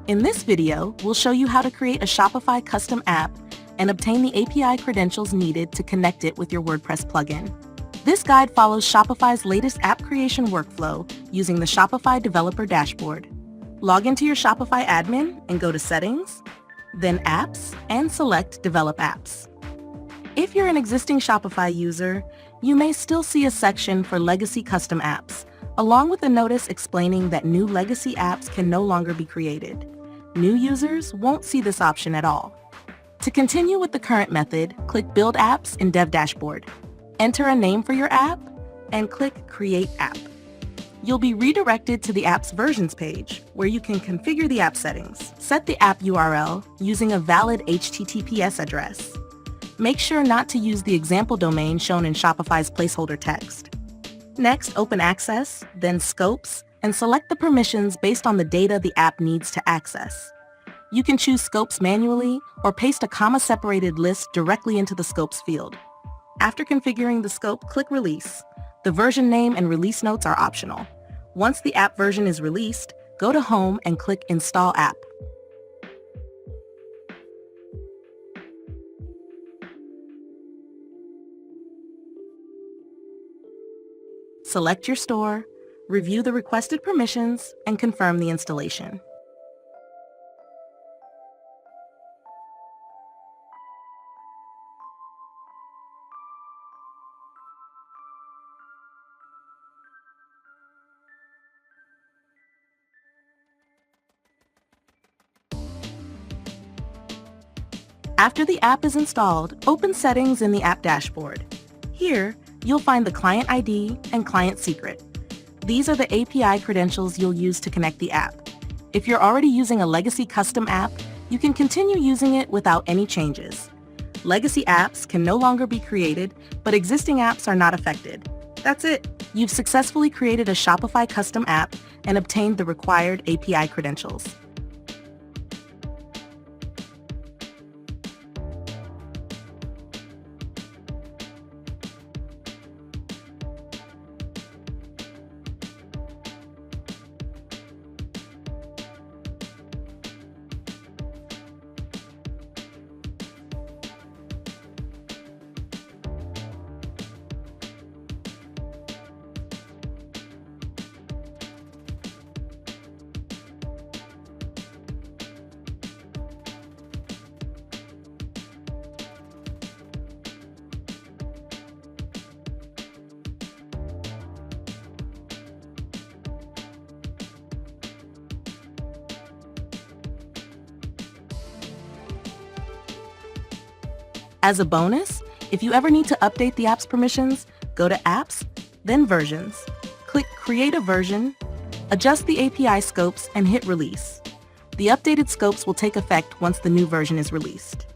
In this video, we'll show you how to create a Shopify custom app and obtain the API credentials needed to connect it with your WordPress plugin. This guide follows Shopify's latest app creation workflow using the Shopify Developer Dashboard. Log into your Shopify admin and go to Settings, then Apps, and select Develop Apps. If you're an existing Shopify user, you may still see a section for Legacy Custom Apps, along with a notice explaining that new legacy apps can no longer be created. New users won't see this option at all. To continue with the current method, click Build Apps in Dev Dashboard. Enter a name for your app and click Create App. You'll be redirected to the app's versions page, where you can configure the app settings. Set the app URL using a valid HTTPS address. Make sure not to use the example domain shown in Shopify's placeholder text. Next, open Access, then Scopes, and select the permissions based on the data the app needs to access. You can choose Scopes manually or paste a comma-separated list directly into the Scopes field. After configuring the scope, click Release. The version name and release notes are optional. Once the app version is released, go to Home and click Install App. Select your store, review the requested permissions, and confirm the installation. After the app is installed, open Settings in the app dashboard. Here, you'll find the client ID and client secret. These are the API credentials you'll use to connect the app. If you're already using a legacy custom app, you can continue using it without any changes. Legacy apps can no longer be created, but existing apps are not affected. That's it. You've successfully created a Shopify custom app and obtained the required API credentials. As a bonus, if you ever need to update the app's permissions, go to Apps, then Versions. Click Create a Version, adjust the API scopes, and hit Release. The updated scopes will take effect once the new version is released.